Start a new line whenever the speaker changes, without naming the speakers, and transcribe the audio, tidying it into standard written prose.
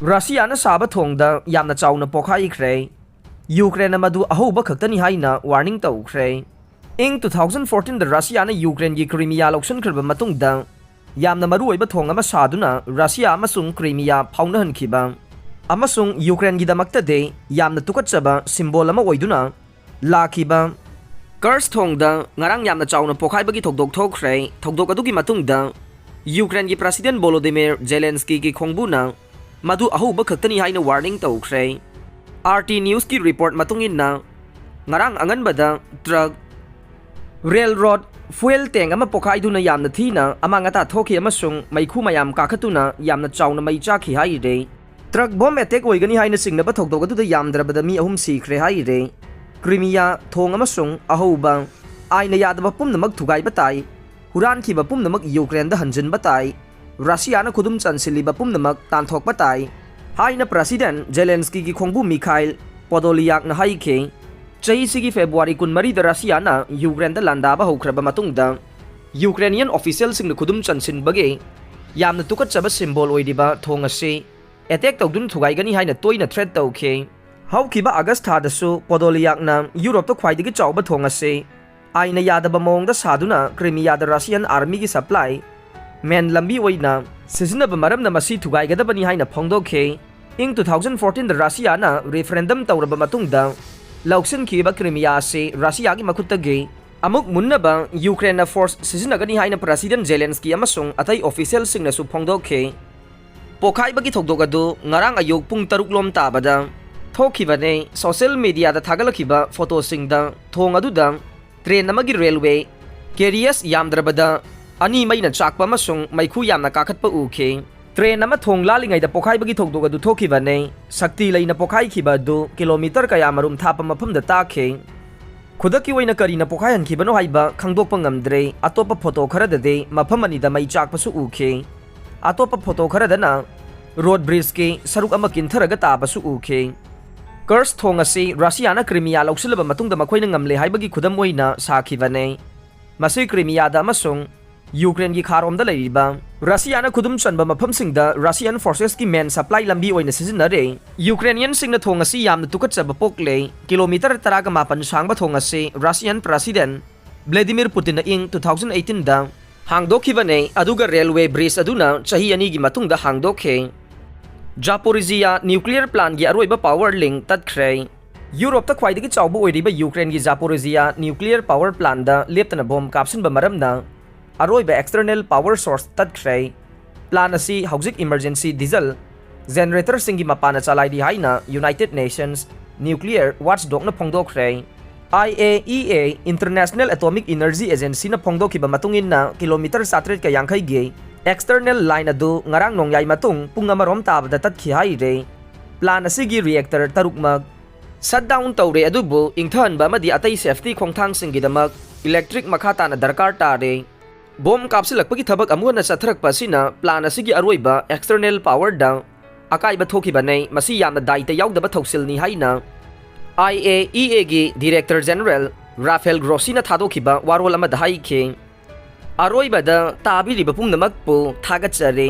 Russia Saba Thongda Yamna Chaona PokhaikhreUkraine Ukraine Madu Ahouba Khaktani Haina warning Toukhre. In 2014 the Russia Ukraine gi Crimea loksan khirba matungda Yamna maru oiba thong ama saduna Russia amasung Crimea phaunahan khiba amasung Ukraine gi damakta de Yamna tukatchaba symbol ama oiduna lakhiba Kurs Thongda ngarang Yamna Chaona Pokhaibagi thokdok Toukhre thokdok adugi matungda Ukraine gi President Volodymyr Zelensky gi khongbuna Madu Ahouba Khaktani Haina warning Toukhre. RT News ki report matungin na ngarang angan bada truck railroad fuel tank ama pokhaiduna yamna thina amangata thoki amasung maikhu mayam kakhatuna yamna chauna mai chakhi hai re truck bomb attack oigani haina singnaba thokdok adu yamdrabada mi ahum sikhre hai re Crimea thong amasung Ahouba aina yadaba pumnamak thugai batai huran khiba pumnamak Ukraine da hanjin batai Russia na khudum chansiliba pumnamak tanthok batai Haina President Zelensky ki khongbu Mikhail Podolyak na haikhe chai sigi February 13 da Russia na Ukraine da landaba hokraba matungda Ukrainian official sing na khudum chansin bage yamna tukatchaba symbol oidiba thong ase attack tawdun thugai gani haina toina threat tawkhe haukiba August tha dasu Podolyak na Europe to khwaidigi chawba thong ase aina yadaba mongda saduna Crimea da Russian army gi supply men lambi oina sizinaba maram na masi thugai gadabani haina phongdokhe in 2014 the Russia na referendum tawraba matungda lauksin khiba Crimea se Russia gi makhuttage amuk munnaba Ukraine na force sizinagani haina President Zelensky amasung atai official singna su phongdokhe pokhaibagi thokdogadu ngarang ayok pung 3 lom tabada thokibane social media da thagalakhiba photo singda thong aduda train namagi railway carriers yamdrabada ani maina chakpa masung maikhu yamna kakhatpa ukhe train nama thong lalingai da pokhaibagi thokdog adu thokibane sakti leina pokhaikhiba du kilometer kaya marum thapa mafam da takhe khudaki oina karina pokhaihan khibano haiba khangdokpa ngamdre atopa photo khara dade mafam ani da mai chakpa su ukhe atopa photo khara dana road bridge ke saruk ama kintharaga taba su ukhe Kurs thong ase Russia na Crimea loksilaba matungda makhoina ngamle haibagi khudam oina sakhibane masi Crimea da masung Ukraine gi kharomda leiba Russia na khudum chanba mafam singda Russian forces ki main supply lambi oina sizinare Ukrainian singna thong asi yamna tukatchaba pokle kilometer 18 sangba thong ase Russian President Vladimir Putin na ing 2018 da hangdokhibane aduga railway bridge aduna chahi ani gi matungda hangdokhe Zaporizhia nuclear plant gi aroiba power link Toukhre Europe ta khwaidagi chawba oiriba Ukraine gi Zaporizhia nuclear power plant da leptana bomb kapsinba maramna aroiba external power source Toukhre plan asi housing emergency diesel generator singi mapana chalai di haina United Nations nuclear watchdog na phongdokre IAEA International Atomic Energy Agency na phongdokhiba matungin na kilometer 7 ka yangkhai ge external line adu ngarang nongyai matung pungamarom tabda tatkhi hai re plan asi gi reactor tarukmak shutdown tawre adubu ingthan ba madi atai safety khongthang singi damak electric makhata na darkar tare bom kapsilakpagi thabak amuana satharakpa sina plan asigi aroiba external power da akaiba thokibane masi yamna daita yaudaba thoksilni haina IAEA gi Director General Rafael Grossi na thadokhiba warol ama dahai khe aroiba da tabiriba pungnamak pu thagachare